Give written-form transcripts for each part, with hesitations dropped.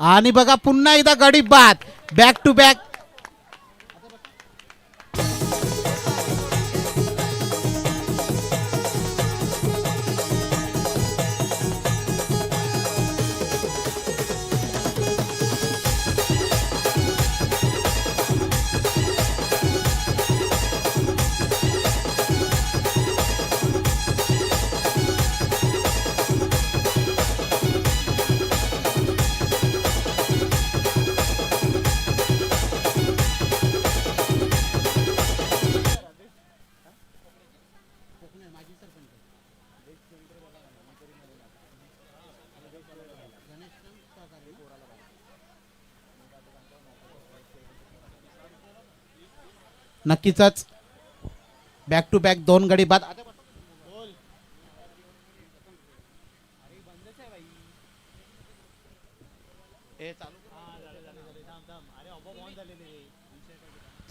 आणि बघा पुन्हा एकदा गडी बाद बॅक टू बॅक. नक्कीच बॅक टू बॅक 2 गडी बाद.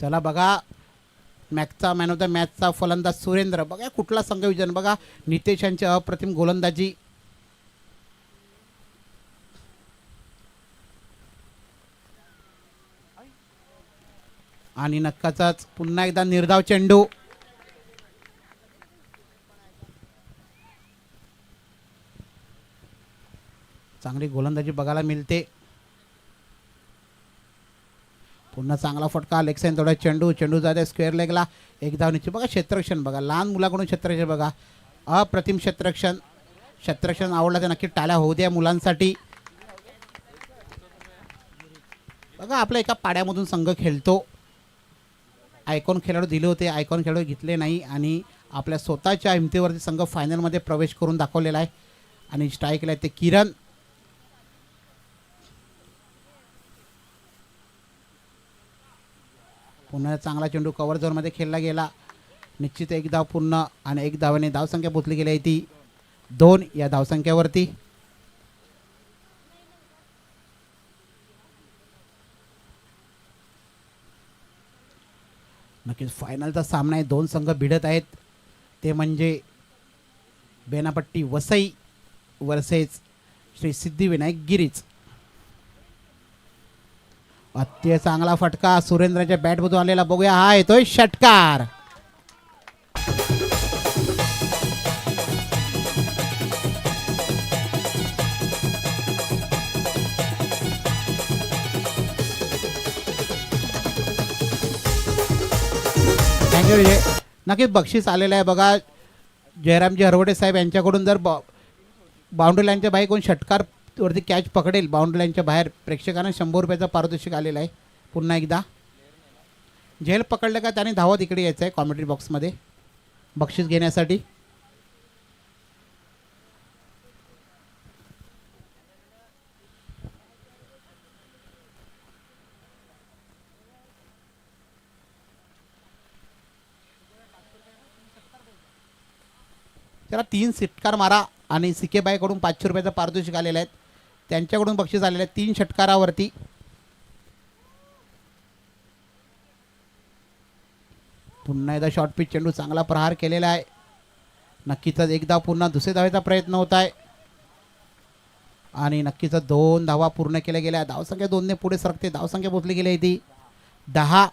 चला बघा मॅचचा मॅन ऑफ द मॅचचा फलंदाज सुरेंद्र. बघा कुठला संघ विजन. बघा नितेश यांची अप्रतिम गोलंदाजी. आणि नक्काचाच पुन्हा एकदा निर्धाव चेंडू. चांगली गोलंदाजी बघायला मिळते. पुन्हा चांगला फटका लेग साईन थोडा चेंडू. चेंडू जाते स्क्वेअर लेगला. एक धावणीची बघा क्षेत्ररक्षण बघा लहान मुलाकडून क्षेत्ररक्षण बघा अप्रतिम क्षेत्ररक्षण. क्षेत्ररक्षण आवडला तर नक्की टाळ्या होऊ द्या मुलांसाठी. बघा आपल्या एका पाड्यामधून संघ खेळतो. आयकॉन खेळाडू दिले होते आयकॉन खेळाडू घेतले नाही आणि आपल्या स्वतःच्या हिमतीवरती संघ फायनलमध्ये प्रवेश करून दाखवलेला आहे. आणि स्ट्राईकला आहे ते किरण. पुन्हा चांगला चेंडू कव्हर झोनमध्ये खेळला गेला. निश्चित एक धाव पूर्ण आणि एक धावाने धावसंख्या पोचली गेली आहे ती 2 या धावसंख्येवरती. नक्कीच फायनलचा सामना आहे. 2 संघ भिडत आहेत ते म्हणजे बेनापट्टी वसई वर्सेस श्री सिद्धिविनायक गिरीज. अत्य चांगला फटका सुरेंद्रच्या बॅटमधून आलेला. बघूया हा येतोय षटकार. थँक्यू विजय. नक्कीच बक्षीस आलेलं आहे बघा. जयरामजी हरवडे साहेब यांच्याकडून जर बाउंड्री लाईनच्या बाहेर कोण षटकार वरती कॅच पकडेल बाउंड्री लाईनच्या बाहेर प्रेक्षकांना 100 रुपयाचा पारितोषिक आलेला आहे. पुन्हा एकदा झेल पकडलं का त्याने धावत इकडे यायचं आहे कॉमेंट्री बॉक्समध्ये बक्षीस घेण्यासाठी. त्याला 3 षटकार मारा आणि सिकेबाईकडून 500 रुपयाचा पारितोषिक आलेला आहे. त्यांच्याकडून बक्षीस आलेलं आहे 3 षटकारावरती. पुन्हा एकदा शॉर्ट पिच चेंडू चांगला प्रहार केलेला आहे. नक्कीच एकदा पुन्हा दुसऱ्या धावेचा प्रयत्न होत आहे आणि नक्कीच 2 धावा पूर्ण केल्या गेल्या. धावसंख्या 2 ने पुढे सरकते. धावसंख्या पोचली गेली आहे ती 10.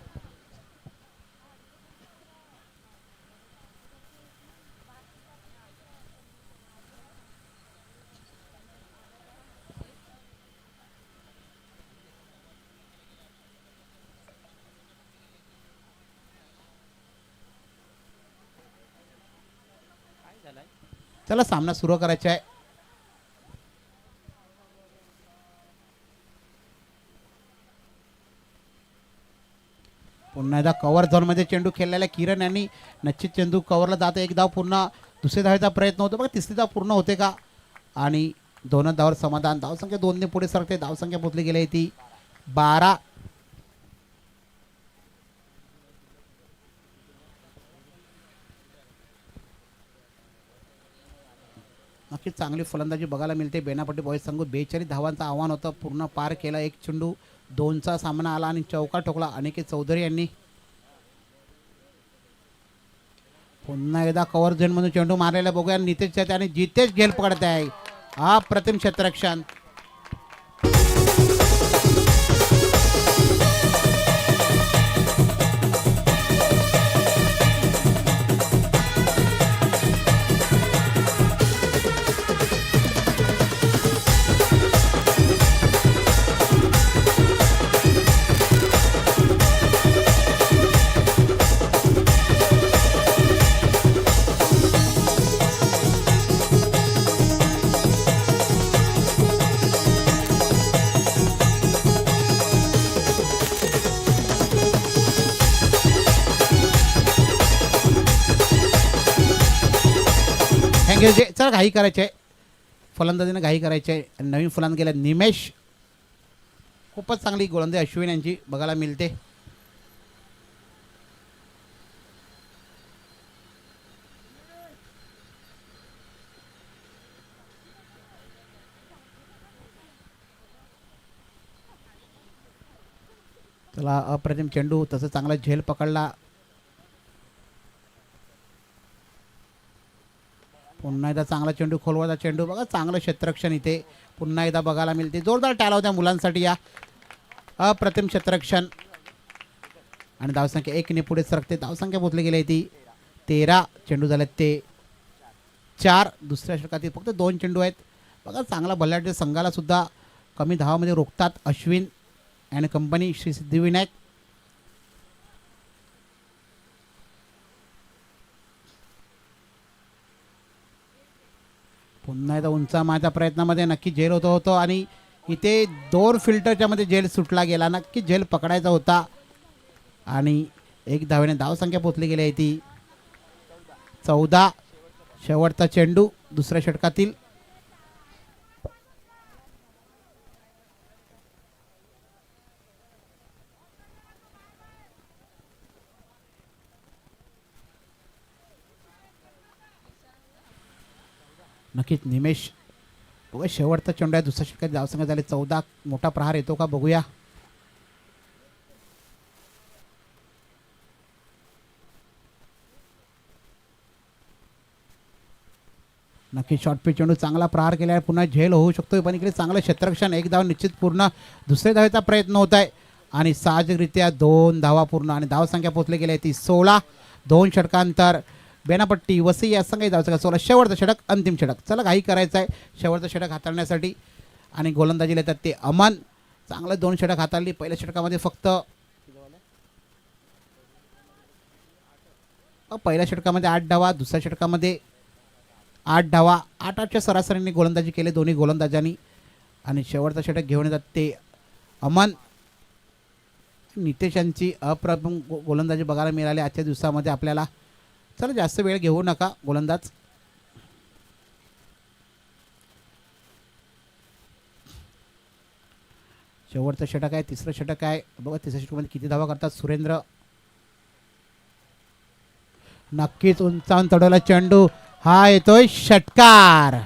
चला सामना सुरू करायचा आहे. पुन्हा एकदा कव्हर झोनमध्ये चेंडू खेळलेला किरण यांनी निश्चित चेंडू कव्हरला जाते. एक धाव पूर्ण दुसऱ्या धावेचा प्रयत्न होतो बघा तिसरी धाव पूर्ण होते का आणि 2 धावावर समाधान. धावसंख्या 2 ने पुढे सरकते. धावसंख्या पोचली गेली आहे ती 12. नक्कीच चांगली फलंदाजी बघायला मिळते. बेनापट्टी बॉईज संघ 42 धावांचं आव्हान होतं पूर्ण पार केलं. एक चेंडू 2चा सामना आला आणि चौका ठोकला अनिकेत चौधरी यांनी. पुन्हा एकदा कव्हर झोनमधून चेंडू मारलेला बघूया. नितेश त्याने जितेश घेल पकडत आहे. हा प्रतिम क्षेत्ररक्षण. थँक्यू जे. चला घाई करायचे आहे, फलंदाजीने घाई करायचे आहे. आणि नवीन फलंदाज गेला निमेश. खूपच चांगली गोलंदाजी अश्विन यांची बघायला मिळते. चला अप्रतिम चेंडू, तसं चांगला झेल पकडला. पुन्हा एकदा चांगला चेंडू, खोलवरचा चेंडू. बघा चांगलं क्षेत्ररक्षण इथे पुन्हा एकदा बघायला मिळते. जोरदार टाळ्या होत्या मुलांसाठी या. अप्रतिम क्षेत्ररक्षण. आणि धावसंख्या 1 पुढे सरकते. धावसंख्या पोचली गेली ती 13. चेंडू झाले ते 4. दुसऱ्या षटकातील फक्त 2 चेंडू आहेत. बघा चांगला बल्लाढ्य संघाला सुद्धा कमी धावामध्ये रोखतात अश्विन आणि कंपनी श्री सिद्धिविनायक. पुन्हा एकदा उंचा मारण्याच्या प्रयत्नामध्ये नक्की झेल होतो आणि इथे 2 फिल्टरच्या मध्ये झेल सुटला गेला. नक्की झेल पकडायचा होता आणि 1 धावेने धावसंख्या पोचली गेली आहे ती 14. शेवटचा चेंडू दुसऱ्या षटकातील. नक्कीच निमेश. बघा शेवटचा चेंडू आहे दुसऱ्या षटकात. धावसंख्या झाले 14. मोठा प्रहार येतो का बघूया. नक्की शॉर्ट पिच चेंडू, चांगला प्रहार केल्यावर पुन्हा झेल होऊ शकतो. पण इकडे चांगलं क्षेत्ररक्षण. 1 धाव निश्चित पूर्ण. दुसऱ्या धावेचा प्रयत्न होत आहे आणि साहजिकरित्या 2 धावा पूर्ण. आणि धावसंख्या पोचली गेली आहे ती 16. 2 षटकांतर. बेनापट्टी वसई या संघाची धावसंख्या 16. शेवटचं षटक, अंतिम षटक. चला घाई करायचं आहे शेवटचं षटक हाताळण्यासाठी. आणि गोलंदाजीला येतात ते अमन. चांगलं 2 षटक हाताळली. पहिल्या षटकामध्ये फक्त पहिल्या षटकामध्ये 8 धावा, दुसऱ्या षटकामध्ये 8 धावा. 8-8च्या सरासरीने गोलंदाजी केले दोन्ही गोलंदाजांनी. आणि शेवटचं षटक घेऊन येतात ते अमन. नितेश यांची अप्रतिम गोलंदाजी बघायला मिळाली आजच्या दिवसामध्ये आपल्याला. चला जास्त वेळ घेऊ नका गोलंदाज. शेवटचं षटक आहे, तिसरं षटक आहे. बघा तिसऱ्या षटकामध्ये किती धावा करतात सुरेंद्र. नक्कीच उंचावून चढवला चेंडू. हा येतोय षटकार.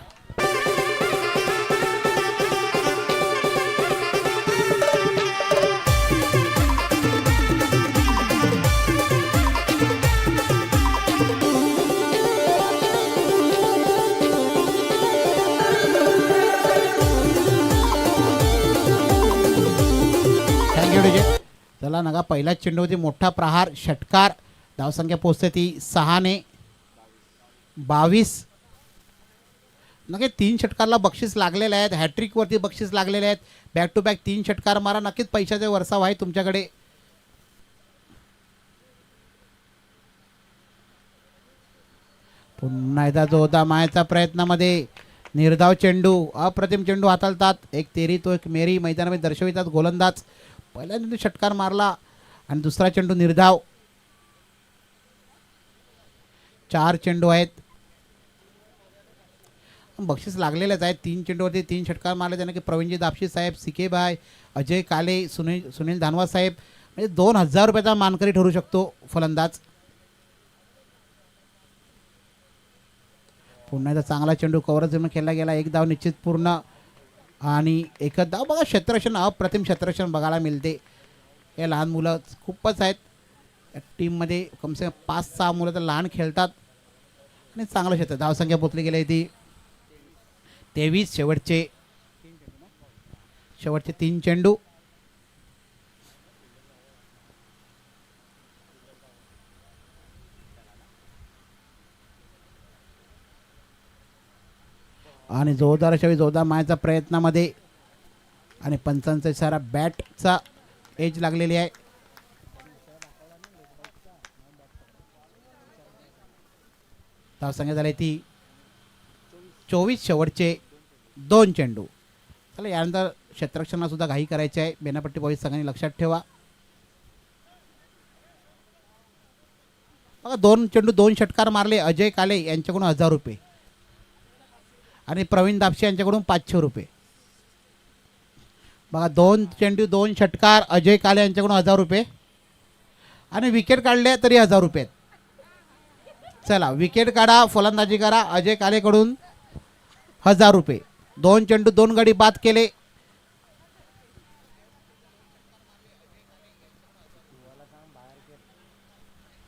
चला नका पहिलाच चेंडूमध्ये मोठा प्रहार, षटकार. धावसंख्या पोचते ती 6 22. नक्की 3 षटकारला बक्षीस लागलेले आहेत. हॅट्रिकवरती बक्षीस लागलेले आहेत. बॅक टू बॅक 3 षटकार मारा. नक्कीच पैशाचे वर्षाव आहे तुमच्याकडे. पुन्हा एकदा जोरदार मारायचा प्रयत्नामध्ये निर्धाव चेंडू. अप्रतिम चेंडू हाताळतात. एक तेरी तो एक मेरी मैदानामध्ये दर्शवितात गोलंदाज. पहिला चेंडू षटकार मारला आणि दुसरा चेंडू निर्धाव. 4 चेंडू आहेत. बक्षीस लागलेलेच आहेत. 3 चेंडूवरती 3 षटकार मारले. त्याने की प्रवीणजी दापशी साहेब, सिके भाई, अजय काले, सुनील धानवा साहेब. म्हणजे 2000 रुपयाचा मानकरी ठरू शकतो फलंदाज. पुन्हा एकदा चांगला चेंडू कव्हर जमीन खेळला गेला. 1 धाव निश्चित पूर्ण आणि 1 धाव. बघा क्षेत्ररक्षण, अप्रतिम क्षेत्ररक्षण बघायला मिळते. हे लहान मुलं खूपच आहेत या टीममध्ये. कमसे कम 5-6 मुलं तर लहान खेळतात आणि चांगलं क्षेत्र. धावसंख्या पोचली गेली ती 23. शेवटचे 3 चेंडू. आणि जोरदार अशा जोरदार मारायचा प्रयत्नामध्ये आणि पंचांचा इशारा. बॅटचा एज लागलेली आहे. धावसंख्या झाली ती 24. शेवटचे 2 चेंडू. चला यानंतर क्षेत्ररक्षणाला सुद्धा घाई करायची आहे. बेनापट्टी पोलीस संघाने लक्षात ठेवा. बघा 2 चेंडू 2 षटकार मारले. अजय काले यांच्याकडून 1000 रुपये. आणि प्रवीण दापशे यांच्याकडून 500 रुपये. बघा 2 चेंडू 2 षटकार अजय काले यांच्याकडून 1000 रुपये आणि विकेट काढले तरी 1000 रुपये. चला विकेट काढा, फलंदाजी करा. अजय कालेकडून 1000 रुपये. 2 चेंडू 2 गडी बाद केले.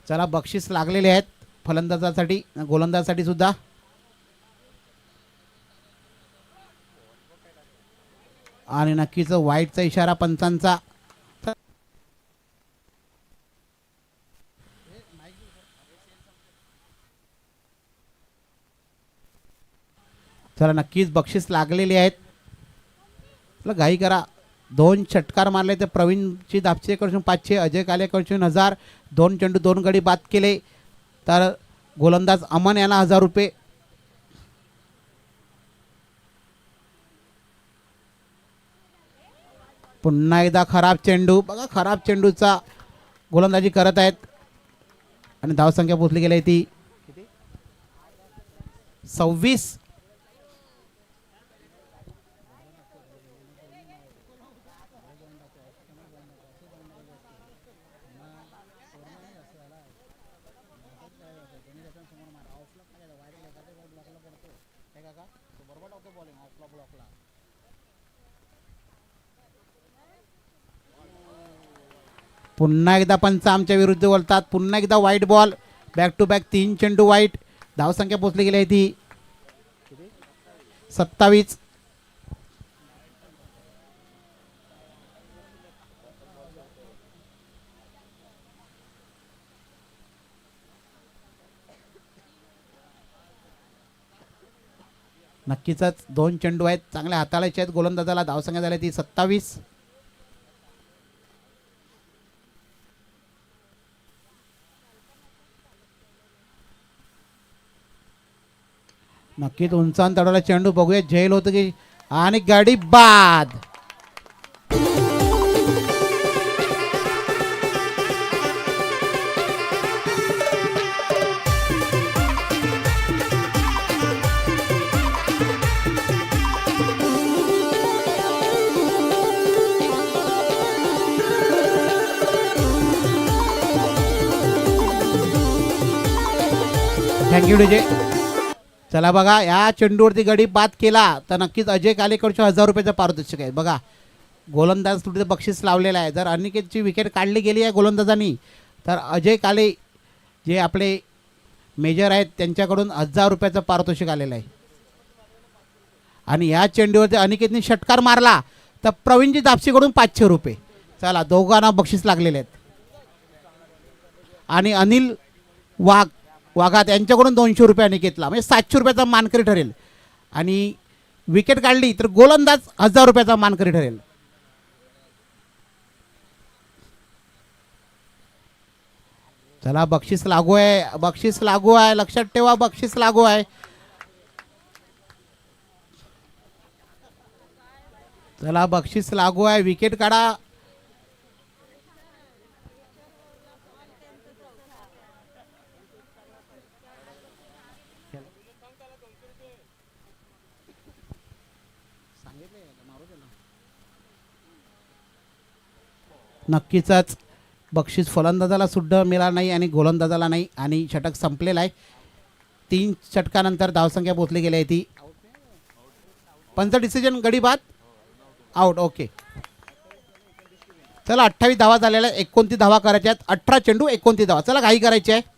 चला बक्षीस लागलेले आहेत फलंदाजासाठी, गोलंदाजासाठी सुद्धा. आणि नक्कीच वाईटचा इशारा पंचांचा. चला नक्कीच बक्षीस लागलेले आहेत. चला घाई करा. 2 षटकार मारले तर प्रवीणची दापचेकडून 500, अजय कालेकडून 1000. 2 चेंडू 2 गडी बाद केले तर गोलंदाज अमन यांना 1000 रुपये. पुन्हा एकदा खराब चेंडू. बघा खराब चेंडूचा गोलंदाजी करत आहेत आणि धावसंख्या पोचली गेली ती 26. पुन्हा एकदा पंच आमच्या विरुद्ध बोलतात. पुन्हा एकदा वाईट बॉल. बॅक टू बॅक 3 चेंडू वाईट. धावसंख्या पोचली गेली आहे ती 27. नक्कीच 2 चेंडू आहेत, चांगल्या हाताळायचे आहेत गोलंदाजाला. धावसंख्या झाली ती 27. नक्कीच उंचावून तडवला चेंडू. बघूया झेल होतं की, आणि गाडी बाद. Thank you DJ. चला बघा या चेंडूवरती गडी बाद केला तर नक्कीच अजय कालेकडच्या 1000 रुपयाचा पारितोषिक आहे. बघा गोलंदाज तुझे बक्षीस लावलेलं आहे. जर अनिकेतची विकेट काढली गेली आहे गोलंदाजांनी तर अजय काले जे आपले मेजर आहेत त्यांच्याकडून 1000 रुपयाचं पारितोषिक आलेलं आहे. आणि या चेंडूवरती अनिकेतने षटकार मारला तर प्रवीणजी दापशीकडून 500 रुपये. चला दोघांना बक्षीस लागलेले आहेत. आणि अनिल वाघात यांच्याकडून 200 रुपये अनिकेतला, म्हणजे 700 रुपयाचा मानकरी ठरेल. आणि विकेट काढली तर गोलंदाज 1000 रुपयाचा मानकरी ठरेल. चला बक्षीस लागू आहे, बक्षीस लागू आहे. लक्षात ठेवा बक्षीस लागू आहे. चला बक्षीस लागू आहे. विकेट काढा. नक्कीच बक्षीस फलंदाजाला सुद्धा मिळाला नाही आणि गोलंदाजाला नाही. आणि षटक संपलेला आहे. 3 षटकानंतर धावसंख्या पोचली गेली आहे ती. पंच डिसिजन गडी बाद आउट. ओके चला 28 धावा झालेल्या आहेत. 29 धावा करायच्या आहेत. 18 चेंडू 29 धावा. चला घाई करायची आहे.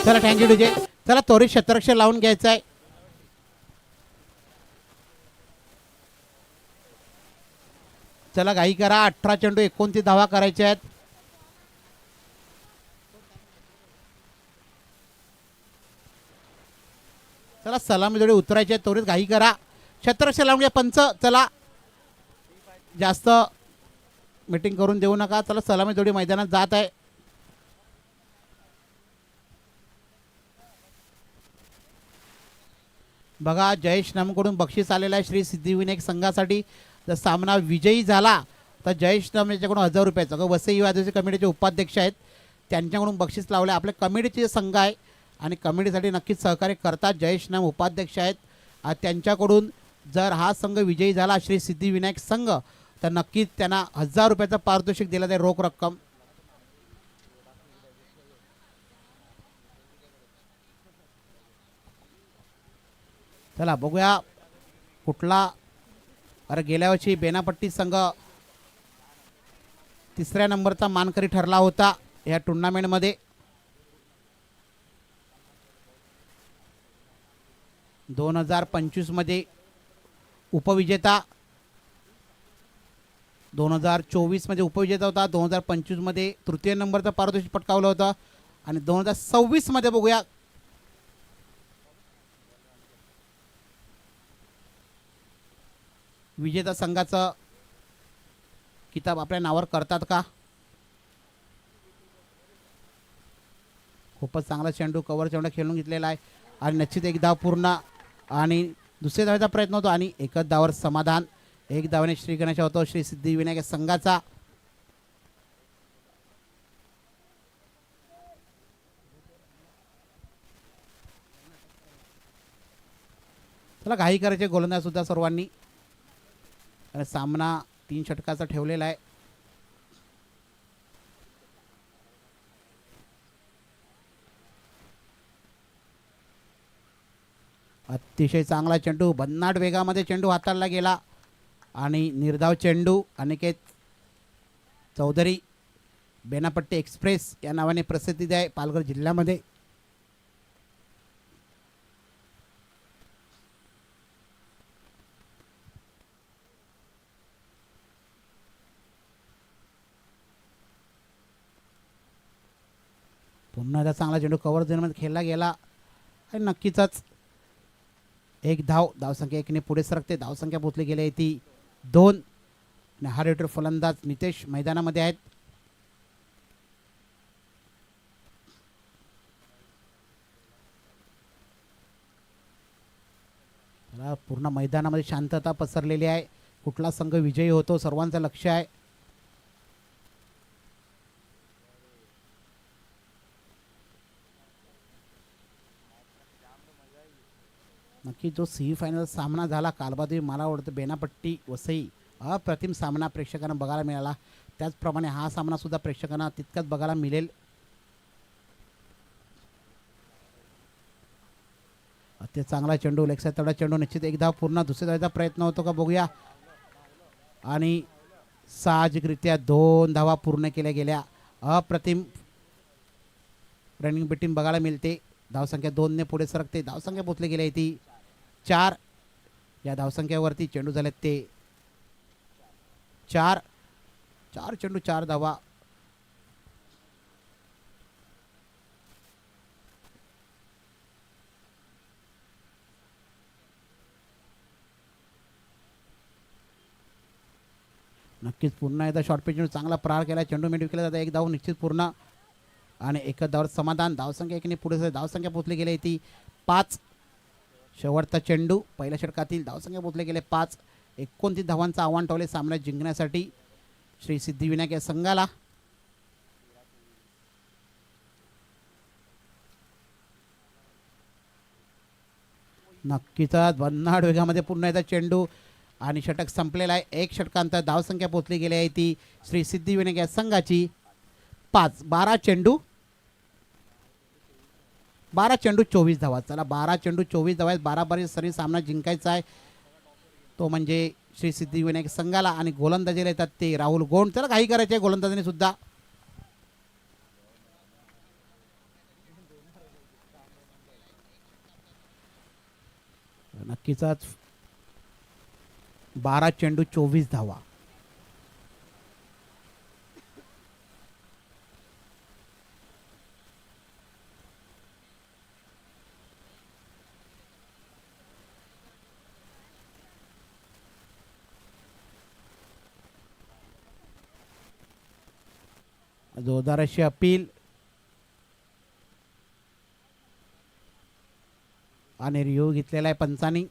चला थँक्यू डीजे. चला त्वरित क्षेत्ररक्षण लावून घ्यायचं आहे. चला घाई करा. 18 चेंडू 29 धावा करायच्या आहेत. चला सलामी जोडी उतरायचे त्वरित घाई करा. छत्रक्षे लावून घ्या पंच. चला जास्त मीटिंग करून देऊ नका. चला सलामी जोडी मैदानात जात आहे. बघा जयेश नामकडून बक्षीस आलेलं आहे श्री सिद्धिविनायक संघासाठी. जर सामना विजयी झाला तर जयेश नाम याच्याकडून 1000 रुपयाचं वसई आदिवासी कमिटीचे उपाध्यक्ष आहेत त्यांच्याकडून बक्षीस लावले. आपल्या कमिटीचे संघ आहे आणि कमिटीसाठी नक्कीच सहकार्य करतात. जयेश नाम उपाध्यक्ष आहेत. त्यांच्याकडून जर हा संघ विजयी झाला श्री सिद्धिविनायक संघ तर नक्कीच त्यांना 1000 रुपयाचं पारितोषिक दिलं जाईल रोख रक्कम. चला बघूया कुठला. अरे गेल्या वर्षी बेनापट्टी संघ 3ऱ्या नंबरचा मानकरी ठरला होता या टुर्नामेंटमध्ये. 2025 मध्ये उपविजेता, 2024 मध्ये उपविजेता होता, 2025 मध्ये तृतीय नंबरचा पारितोषिक पटकावलं होतं आणि 2026 मध्ये बघूया विजेता संघाचं किताब आपल्या नावावर करतात का. खूपच चांगला चेंडू कव्हर चेंडू खेळून घेतलेला आहे आणि निश्चित एक धाव पूर्ण आणि दुसऱ्या धावेचा प्रयत्न होतो आणि एकच धावावर समाधान. एक धावाने श्री गणेश होतो श्री सिद्धिविनायक संघाचा. चला घाई करायचे गोलंदाज सुद्धा सर्वांनी. आणि सामना 3 षटकाचा ठेवलेला आहे. अतिशय चांगला चेंडू भन्नाट वेगामध्ये चेंडू हाताळला गेला आणि निर्धाव चेंडू. अनिकेत चौधरी बेनापट्टी एक्सप्रेस या नावाने प्रसिद्धी आहे पालघर जिल्ह्यामध्ये. पुन्हा एकदा चांगला चेंडू कव्हर झोनमध्ये खेळला गेला आणि नक्कीच एक धाव. धावसंख्या 1ने पुढे सरकते. धावसंख्या पोचली गेली ती 2 आणि हा रेटर फलंदाज नितेश मैदानामध्ये आहेत. पूर्ण मैदानामध्ये शांतता पसरलेली आहे. कुठला संघ विजयी होतो सर्वांचं लक्ष आहे. नक्की जो सेमीफायनल सामना झाला कालबादी मला आवडतं बेनापट्टी वसई अप्रतिम सामना प्रेक्षकांना बघायला मिळाला. त्याचप्रमाणे हा सामना सुद्धा प्रेक्षकांना तितकाच बघायला मिळेल. अति चांगला चेंडू लेग साईड तडा चेंडू निश्चित एक धाव पूर्ण. दुसऱ्या धावेचा प्रयत्न होतो का बघूया आणि साहजिकरित्या 2 धावा पूर्ण केल्या गेल्या. अप्रतिम रनिंग बेटिंग बघायला मिळते. धावसंख्या 2ने पुढे सरकते. धावसंख्या पोचली गेली ती 4. या धावसंख्येवरती चेंडू झाले ते 4 चेंडू 4 धावा. नक्कीच पुन्हा एकदा शॉर्ट पिच चांगला प्रहार केला. चेंडू मेंढी केला जातो. एक धाव निश्चित पूर्ण आणि एकच धावावर समाधान. धावसंख्या 1ने पुढे धावसंख्या पोचली गेली ती 5. शेवटचा चेंडू पहिल्या षटकातील धावसंख्या पोचले गेले 5. 29 धावांचं आव्हान ठेवले सामना जिंकण्यासाठी श्री सिद्धिविनायक या संघाला. नक्कीच भन्नाट वेगामध्ये पुन्हा एकदा चेंडू आणि षटक संपलेला आहे. 1 षटकांतर धावसंख्या पोचली गेली आहे ती श्री सिद्धिविनायक या संघाची 5. 12 चेंडू 24 धावा. चला 12 चेंडू 24 धावा. 12 बारी सरी सामना जिंकायचा आहे तो म्हणजे श्री सिद्धिविनायक संघाला. आणि गोलंदाजीला येतात ते राहुल गोंड. चला काही करायचे गोलंदाजीने सुद्धा. नक्कीच 12 चेंडू 24 धावा. जोरदार अशी अपील आणि रिव्ह्यू घेतलेला आहे पंचांनी.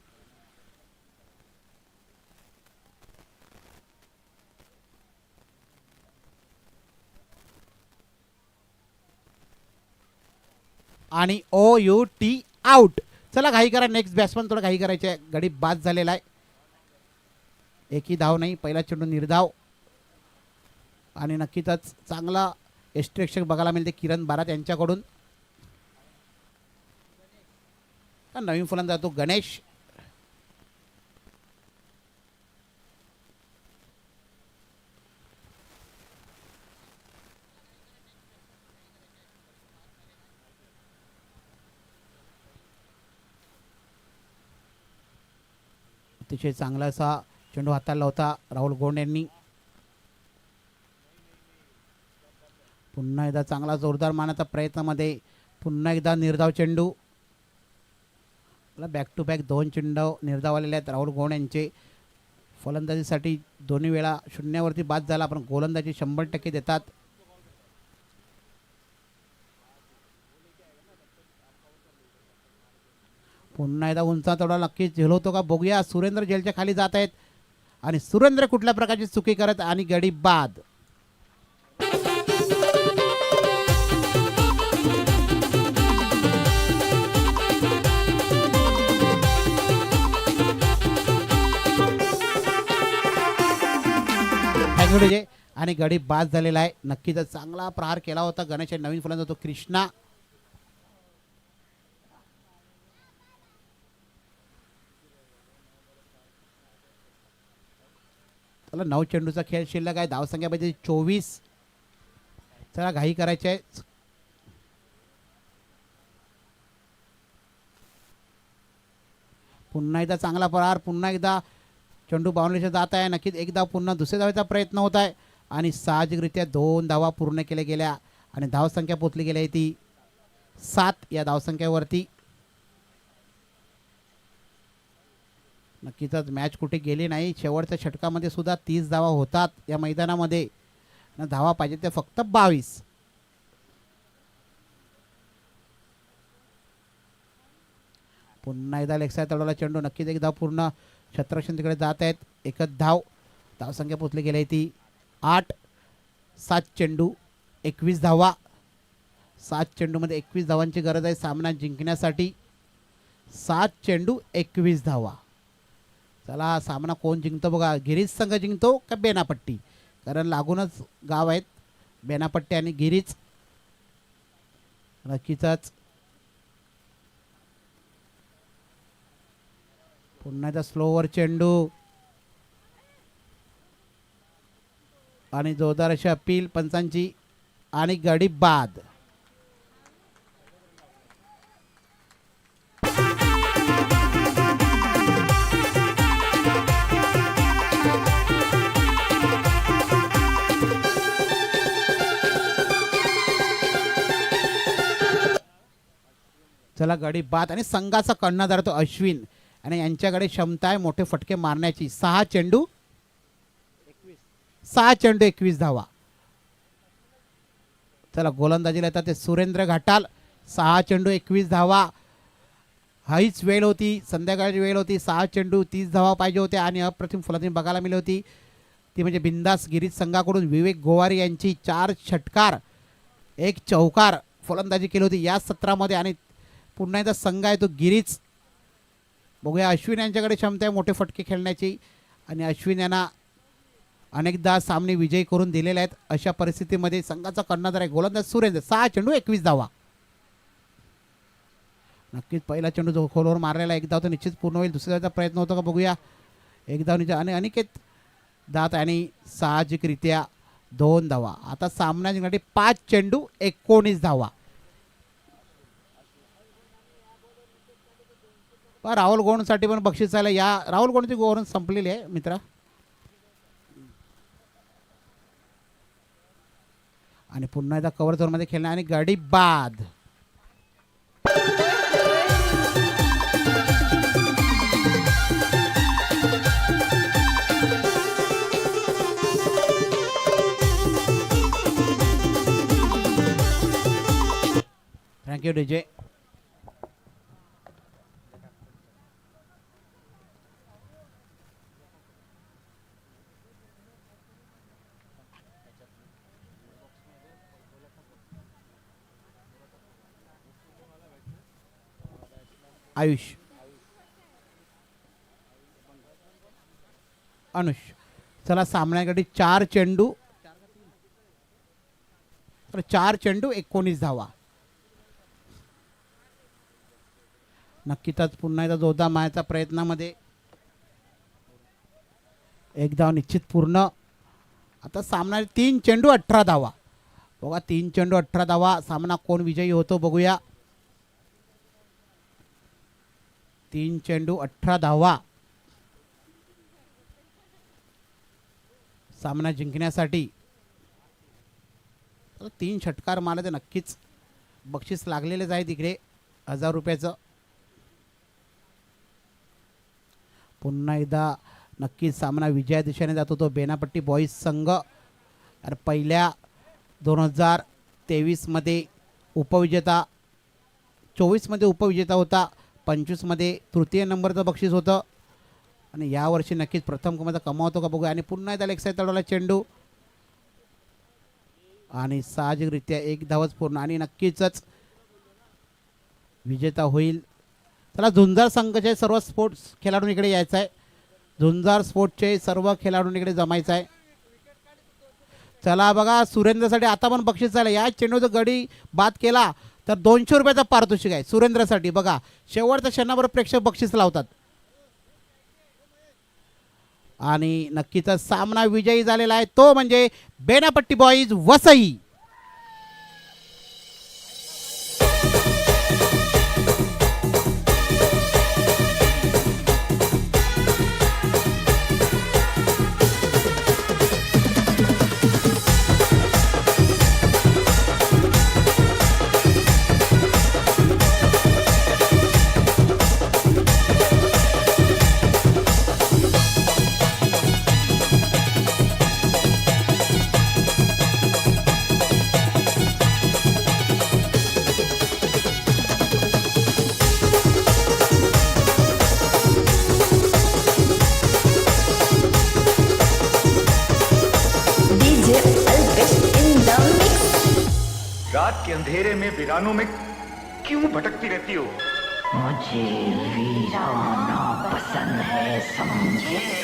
आणि OUT आउट. चला घाई करा, नेक्स्ट बॅट्समन थोडं घाई करायचे आहे. गडी बाद झालेला आहे. एकही धाव नाही, पहिला चेंडू निर्धाव. आणि नक्कीच चांगला यष्टिरक्षक बघायला मिळते किरण बारात यांच्याकडून. नवीन फलंदाज तो गणेश. अतिशय चांगला असा चेंडू हाताळला होता राहुल गोंड यांनी. पुन्हा एकदा चांगला जोरदार मारण्याचा प्रयत्नामध्ये पुन्हा एकदा निर्धाव चेंडू. बॅक टू बॅक 2 चेंडू निर्धाव आलेले आहेत राहुल गोंड यांचे. फलंदाजीसाठी दोन्ही वेळा शून्यावरती बाद झाला, पण गोलंदाजी 100% देतात. पुन्हा एकदा उंचा तोडा नक्कीच झेलवतो का बघूया. सुरेंद्र जेलच्या खाली जात आहेत आणि सुरेंद्र कुठल्या प्रकारची चुकी करत आणि गडी बाद. आणि गडी बाद झालेला आहे. नक्कीच चांगला प्रहार केला होता गणेश. नवीन फलंदाज होतो कृष्णा. चला 9 चेंडूचा खेळ शिल्लक आहे. धावसंख्या पाहिजे 24. चला घाई करायची आहे. पुन्हा एकदा चांगला प्रहार. पुन्हा एकदा चेंडू बाउंड्रीच्या जात आहे. नक्कीच एकदा पुन्हा दुसऱ्या धावेचा प्रयत्न होत आहे आणि साहजिकरित्या 2 धावा पूर्ण केल्या गेल्या आणि धावसंख्या पोचली गेली आहे ती 7 या धावसंख्येवरती. नक्कीच मॅच कुठे गेली नाही. शेवटच्या षटकामध्ये सुद्धा 30 धावा होतात या मैदानामध्ये. धावा पाहिजे ते फक्त 22. पुन्हा एकदा लेगसाईड तडवला चेंडू. नक्कीच एक धाव पूर्ण. छत्रक्षण तिकडे जात आहेत. एकच धाव. धावसंख्या पोचली गेली आहे ती 8. 7 चेंडू 21 धावा. 7 चेंडूमध्ये 21 धावांची गरज आहे सामना जिंकण्यासाठी. 7 चेंडू 21 धावा. चला हा सामना कोण जिंकतो बघा. गिरीज संघ जिंकतो का बेनापट्टी, कारण लागूनच गाव आहेत बेनापट्टी आणि गिरीज. नक्कीच पुन्हा एकदा स्लोवर चेंडू आणि जोरदार अशी अपील पंचांची आणि गडी बाद. चला गडी बाद. आणि संघाचा कर्णधार तो अश्विन आणि यांच्याकडे क्षमता आहे मोठे फटके मारण्याची. 6 चेंडू 21 धावा. चला गोलंदाजीला येतात ते सुरेंद्र घाटाल. 6 चेंडू 21 धावा. हाईच वेळ होती, संध्याकाळची वेळ होती. 6 चेंडू 30 धावा पाहिजे होत्या आणि अप्रतिम फलंदाजी बघायला मिळली होती ती म्हणजे बिंदास गिरीज संघाकडून. विवेक गोवारी यांची 4 षटकार 1 चौकार फलंदाजी केली होती या सत्रामध्ये. आणि पुन्हा एकदा संघ आहे तो गिरीज. बघूया अश्विन यांच्याकडे क्षमता आहे मोठे फटके खेळण्याची आणि अश्विन यांना अनेकदा सामने विजयी करून दिलेले आहेत. अशा परिस्थितीमध्ये संघाचा कर्णधार आहे गोलंदाज सुरेंद्र. 6 चेंडू 21 धावा. नक्कीच पहिला चेंडू जो खोलवर मारलेला एक धाव तर निश्चित पूर्ण होईल. दुसऱ्या धावचा प्रयत्न होतो का बघूया. एक धाव आणि अनिकेत दात आणि साहजिकरित्या 2 धावा. आता सामना जिंकण्यासाठी 5 चेंडू 19 धावा. राहुल गोंडसाठी पण बक्षीस आलं. या राहुल गोंडची गोवरून संपलेली आहे मित्रा. आणि पुन्हा एकदा कव्हर झोनमध्ये खेळणार आणि गडी बाद. Thank you DJ. आयुष, अनुष. चला सामन्यासाठी 4 चेंडू, 19 धावा. नक्कीच पुन्हा एकदा जोरदार मारायचा प्रयत्नामध्ये एक धाव निश्चित पूर्ण. आता सामना 3 चेंडू 18 धावा. बघा 3 चेंडू 18 धावा. सामना कोण विजयी होतो बघूया. 3 चेंडू 18 धावा. सामना जिंकण्यासाठी 3 षटकार मारले तर नक्कीच बक्षीस लागलेलेच आहे तिकडे 1000 रुपयाचं. पुन्हा एकदा नक्कीच सामना विजया दिशेने जातो तो बेनापट्टी बॉईज संघ. आणि पहिल्या 2023 मध्ये उपविजेता, 24 मध्ये उपविजेता होता, 25 मध्ये तृतीय नंबरचं बक्षीस होतं आणि यावर्षी नक्कीच प्रथम क्रमांक कमावतो का बघूया. आणि पुन्हा एकदा लेग तडवला चेंडू आणि साहजिकरित्या 1 धावच पूर्ण आणि नक्कीच विजेता होईल. चला झुंजार संघाचे सर्व स्पोर्ट्स खेळाडू इकडे यायचं आहे. झुंजार स्पोर्ट्सचे सर्व खेळाडू इकडे जमायचं आहे. चला बघा सुरेंद्रसाठी आता पण बक्षीस झालं. या चेंडूचा गडी बाद केला तर 200 रुपयाचा पारितोषिक आहे सुरेंद्रसाठी. बघा शेवटच्या क्षणावर प्रेक्षक बक्षीस लावतात. आणि नक्कीच सामना विजयी झालेला आहे तो म्हणजे बेनापट्टी बॉईज वसई. रात के अंधेरे में वीरानों में क्यों भटकती रहती हो? मुझे वीराना पसंद है समझे.